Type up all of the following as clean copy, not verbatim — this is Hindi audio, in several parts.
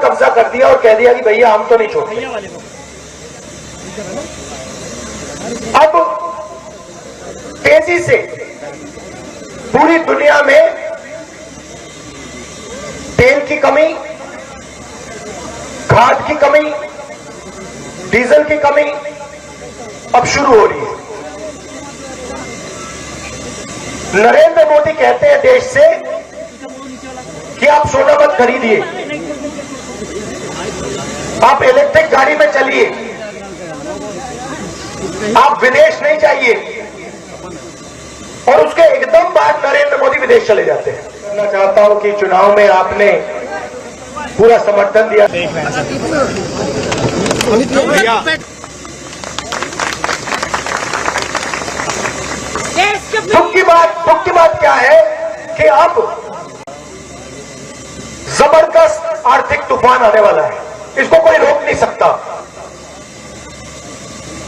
कब्जा कर दिया और कह दिया कि भैया हम तो नहीं छोड़ते। अब तेजी से पूरी दुनिया में तेल की कमी, खाद की कमी, डीजल की कमी अब शुरू हो रही है। नरेंद्र मोदी कहते हैं देश से कि आप सोना मत खरीदिए, आप इलेक्ट्रिक गाड़ी में चलिए, आप विदेश नहीं जाइए, और उसके एकदम बाद नरेंद्र मोदी विदेश चले जाते हैं। मैं चाहता हूं कि चुनाव में आपने पूरा समर्थन दिया। दुख की बात क्या है कि अब जबरदस्त आर्थिक तूफान आने वाला है, इसको कोई रोक नहीं सकता।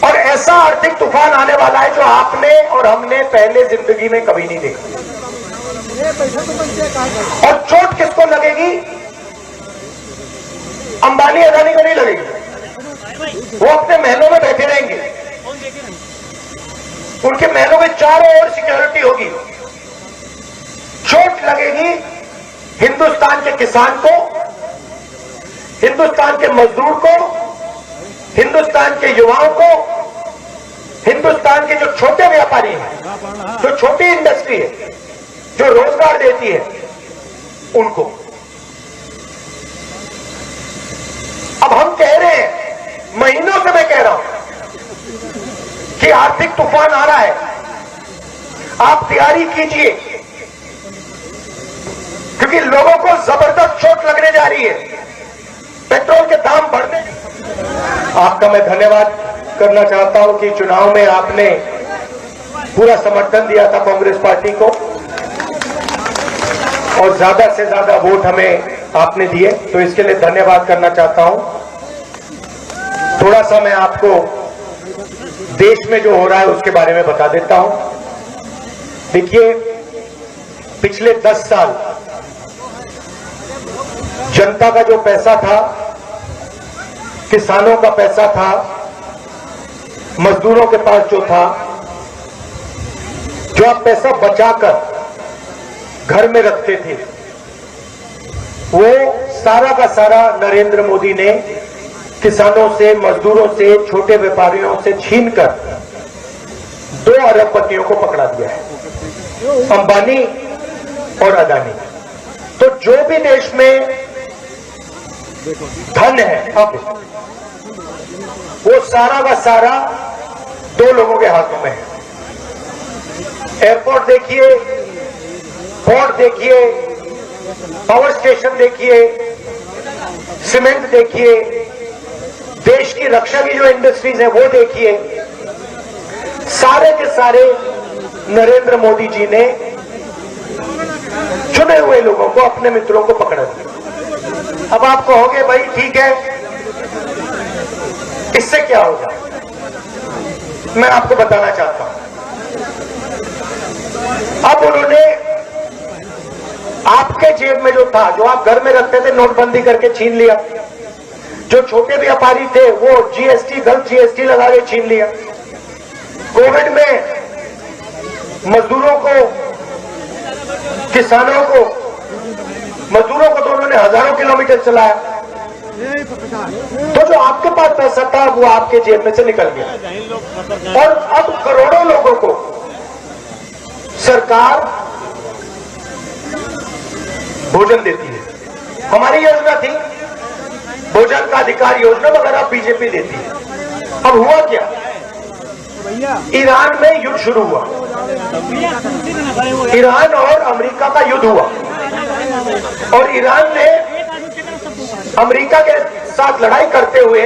और ऐसा आर्थिक तूफान आने वाला है जो आपने और हमने पहले जिंदगी में कभी नहीं देखा। और चोट किसको लगेगी? अंबानी अदानी को नहीं लगेगी, वो अपने महलों में बैठे रहेंगे, उनके महलों में चारों ओर सिक्योरिटी होगी। चोट लगेगी हिंदुस्तान के किसान को, हिंदुस्तान के मजदूर को, हिंदुस्तान के युवाओं को, हिंदुस्तान के जो छोटे व्यापारी हैं, जो छोटी इंडस्ट्री है, जो रोजगार देती है, उनको। अब हम कह रहे हैं, महीनों से मैं कह रहा हूं कि आर्थिक तूफान आ रहा है, आप तैयारी कीजिए, क्योंकि लोगों को जबरदस्त चोट लगने जा रही है, पेट्रोल के दाम बढ़ने। आपका मैं धन्यवाद करना चाहता हूं कि चुनाव में आपने पूरा समर्थन दिया था कांग्रेस पार्टी को, और ज्यादा से ज्यादा वोट हमें आपने दिए, तो इसके लिए धन्यवाद करना चाहता हूं। थोड़ा सा मैं आपको देश में जो हो रहा है उसके बारे में बता देता हूं। देखिए, पिछले 10 साल जनता का जो पैसा था, किसानों का पैसा था, मजदूरों के पास जो था, जो आप पैसा बचाकर घर में रखते थे, वो सारा का सारा नरेंद्र मोदी ने किसानों से, मजदूरों से, छोटे व्यापारियों से छीनकर 2 अरबपतियों को पकड़ा दिया है, अंबानी और अदानी। तो जो भी देश में धन है अब, वो सारा का सारा 2 लोगों के हाथों में है। एयरपोर्ट देखिए, पोर्ट देखिए, पावर स्टेशन देखिए, सीमेंट देखिए, देश की रक्षा की जो इंडस्ट्रीज है वो देखिए, सारे के सारे नरेंद्र मोदी जी ने चुने हुए लोगों को, अपने मित्रों को पकड़ा दिया। अब आप कहोगे भाई ठीक है, इससे क्या होगा? मैं आपको बताना चाहता हूं। अब उन्होंने आपके जेब में जो था, जो आप घर में रखते थे, नोटबंदी करके छीन लिया। जो छोटे व्यापारी थे वो जीएसटी, गलत जीएसटी लगा के छीन लिया। कोविड में मजदूरों को, किसानों को, मजदूरों को तो उन्होंने हजारों किलोमीटर चलाया। तो जो आपके पास पैसा था वो आपके जेब में से निकल गया, और अब करोड़ों लोगों को सरकार भोजन देती है। हमारी योजना थी भोजन का अधिकार योजना, मगर अब बीजेपी देती है। अब हुआ क्या? ईरान में युद्ध शुरू हुआ, ईरान और अमेरिका का युद्ध हुआ, और ईरान ने अमेरिका के साथ लड़ाई करते हुए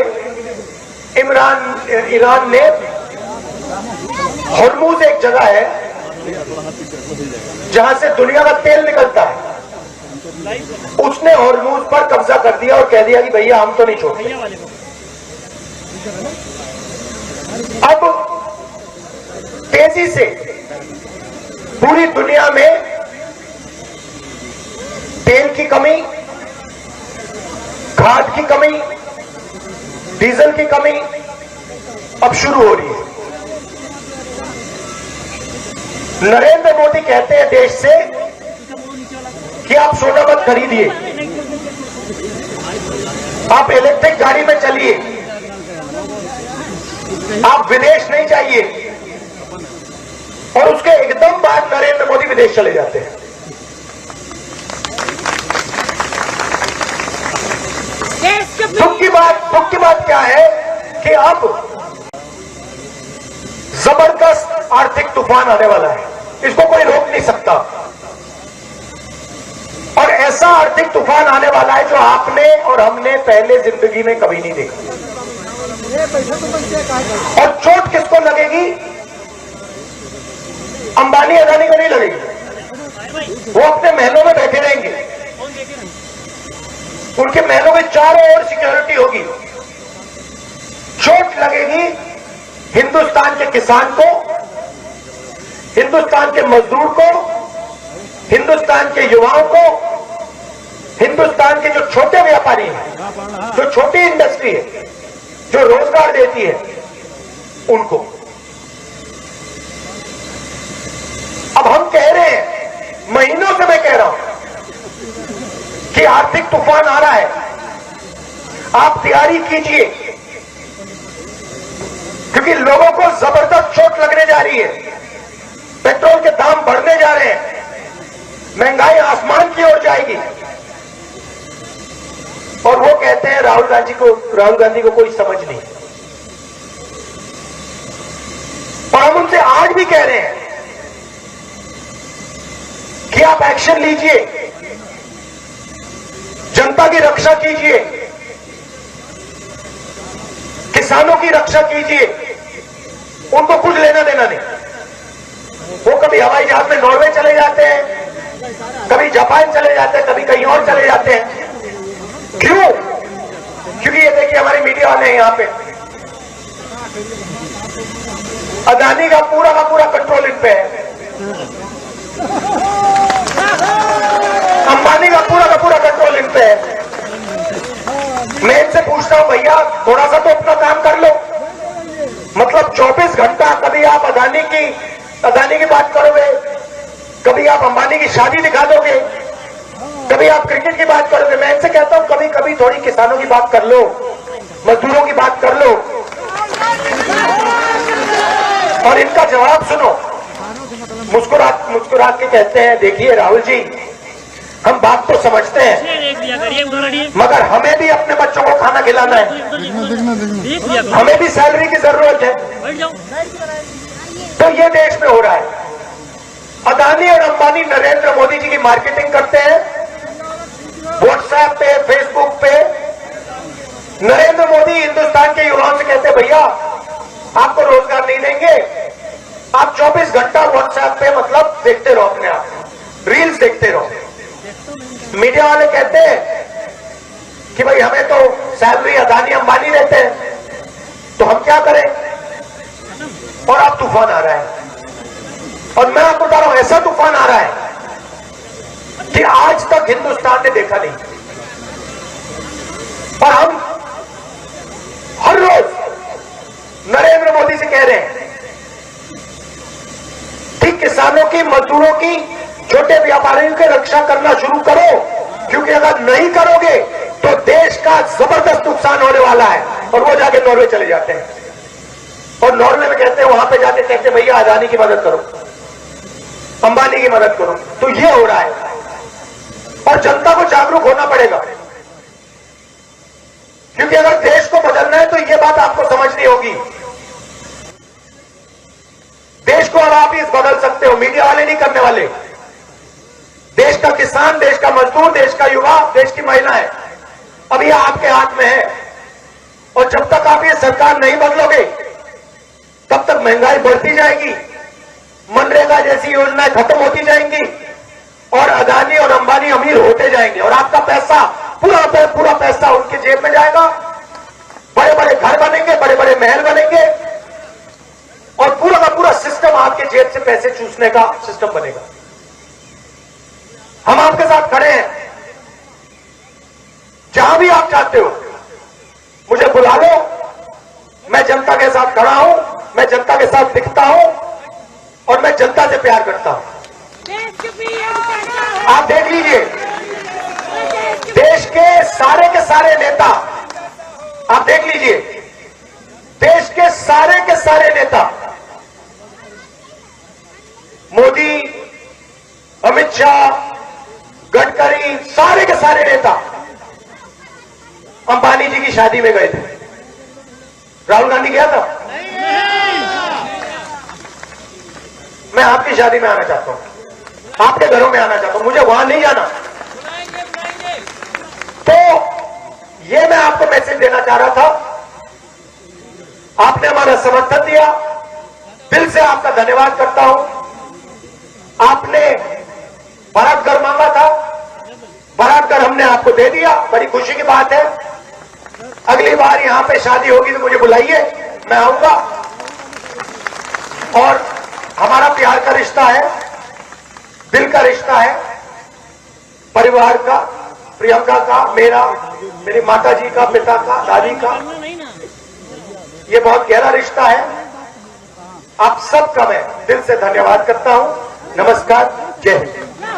ईरान ने हॉर्मुज, एक जगह है जहां से दुनिया का तेल निकलता है, उसने हॉर्मुज पर कब्जा कर दिया और कह दिया कि भैया हम तो नहीं छोड़ते। अब तेजी से पूरी दुनिया में तेल की कमी, खाद की कमी, डीजल की कमी अब शुरू हो रही है। नरेंद्र मोदी कहते हैं देश से कि आप सोना मत खरीदिए, आप इलेक्ट्रिक गाड़ी में चलिए, आप विदेश नहीं चाहिए, और उसके एकदम बाद नरेंद्र मोदी विदेश चले जाते हैं। दुख की बात क्या है कि अब जबरदस्त आर्थिक तूफान आने वाला है, इसको कोई रोक नहीं सकता। और ऐसा आर्थिक तूफान आने वाला है जो आपने और हमने पहले जिंदगी में कभी नहीं देखा। और चोट किसको लगेगी? अंबानी अदानी को नहीं लगेगी, वो अपने महलों में बैठे रहेंगे, उनके महलों में चारों ओर सिक्योरिटी होगी। चोट लगेगी हिंदुस्तान के किसान को, हिंदुस्तान के मजदूर को, हिंदुस्तान के युवाओं को, हिंदुस्तान के जो छोटे व्यापारी हैं, जो छोटी इंडस्ट्री है, जो रोजगार देती है, उनको। अब हम कह रहे हैं, महीनों से मैं कह रहा हूं कि आर्थिक तूफान आ रहा है, आप तैयारी कीजिए, क्योंकि लोगों को जबरदस्त चोट लगने जा रही है। पेट्रोल के दाम बढ़ने जा रहे हैं, महंगाई आसमान की ओर जाएगी। और वो कहते हैं राहुल गांधी को कोई समझ नहीं। और हम उनसे आज भी कह रहे हैं कि आप एक्शन लीजिए, जनता की रक्षा कीजिए, किसानों की रक्षा कीजिए। उनको कुछ लेना देना नहीं। वो कभी हवाई जहाज में नॉर्वे चले जाते हैं, कभी जापान चले जाते हैं, कभी कहीं और चले जाते हैं। क्यों? क्योंकि ये देखिए हमारे मीडिया वाले हैं यहां पे, अदानी का पूरा कंट्रोल इन पे है, अंबानी का पूरा कंट्रोल इन पे है। मैं इनसे पूछता हूं, भैया थोड़ा सा तो अपना काम कर लो। मतलब 24 घंटा कभी आप अदानी की बात करोगे, कभी आप अंबानी की शादी दिखा दोगे, कभी आप क्रिकेट की बात करोगे। मैं इनसे कहता हूं कभी कभी थोड़ी किसानों की बात कर लो, मजदूरों की बात कर लो। और इनका जवाब सुनो, मुस्कुरात के कहते हैं, देखिए राहुल जी, हम बात तो समझते हैं, मगर हमें भी अपने बच्चों को खाना खिलाना है, हमें भी सैलरी की जरूरत है। तो ये देश में हो रहा है। अदानी और अंबानी नरेंद्र मोदी जी की मार्केटिंग करते हैं व्हाट्सएप पे, फेसबुक पे। नरेंद्र मोदी हिंदुस्तान के युवाओं से कहते हैं, भैया आपको रोजगार नहीं देंगे, आप 24 घंटा व्हाट्सएप पे मतलब देखते रहो, अपने आप रील्स देखते रहो। मीडिया वाले कहते हैं कि भाई हमें तो सैलरी अदानी अंबानी देते हैं, तो हम क्या करें? और अब तूफान आ रहा है, और मैं आपको बता रहा हूं ऐसा तूफान आ रहा है कि आज तक हिंदुस्तान ने देखा नहीं। और हम हर रोज नरेंद्र मोदी से कह रहे हैं कि किसानों की, मजदूरों की, छोटे व्यापारियों की रक्षा करना शुरू करो, क्योंकि अगर नहीं करोगे तो देश का जबरदस्त नुकसान होने वाला है। और वो जाके नॉर्वे चले जाते हैं, और नॉर्वे में कहते हैं, वहां पे जाके कहते हैं, भैया अदानी की मदद करो, अंबानी की मदद करो। तो ये हो रहा है, और जनता को जागरूक होना पड़ेगा, क्योंकि अगर देश को बदलना है तो ये बात आपको समझनी होगी। देश को अब आप ही बदल सकते हो, मीडिया वाले नहीं करने वाले। देश का किसान, देश का मजदूर, देश का युवा, देश की महिलाएं, अब ये आपके हाथ में है। और जब तक आप ये सरकार नहीं बदलोगे तब तक महंगाई बढ़ती जाएगी, मनरेगा जैसी योजनाएं खत्म होती जाएंगी, और अदानी और अंबानी अमीर होते जाएंगे, और आपका पैसा पूरा पैसा उनकी जेब में जाएगा। बड़े बड़े घर बनेंगे, बड़े बड़े महल बनेंगे, और पूरा का पूरा सिस्टम आपके जेब से पैसे चूसने का सिस्टम बनेगा। हम आपके साथ खड़े हैं, जहां भी आप चाहते हो मुझे बुला लो, मैं जनता के साथ खड़ा हूं, मैं जनता के साथ दिखता हूं और मैं जनता से प्यार करता हूं। आप देख लीजिए, देश के सारे नेता, आप देख लीजिए, देश के सारे नेता, मोदी, अमित शाह, गडकरी, सारे के सारे नेता अंबानी जी की शादी में गए थे। राहुल गांधी गया था? मैं आपकी शादी में आना चाहता हूं, आपके घरों में आना चाहता हूं, मुझे वहां नहीं जाना। तो ये मैं आपको मैसेज देना चाह रहा था, आपने हमारा समर्थन दिया, दिल से आपका धन्यवाद करता हूं। आपने बारात घर मांगा था, बारात घर हमने आपको दे दिया, बड़ी खुशी की बात है। अगली बार यहां पे शादी होगी तो मुझे बुलाइए, मैं आऊंगा। और हमारा प्यार का रिश्ता है, दिल का रिश्ता है, परिवार का, प्रियंका का, मेरा, मेरी माता जी का, पिता का, दादी का, ये बहुत गहरा रिश्ता है। आप सबका मैं दिल से धन्यवाद करता हूं। नमस्कार, जय हिंद।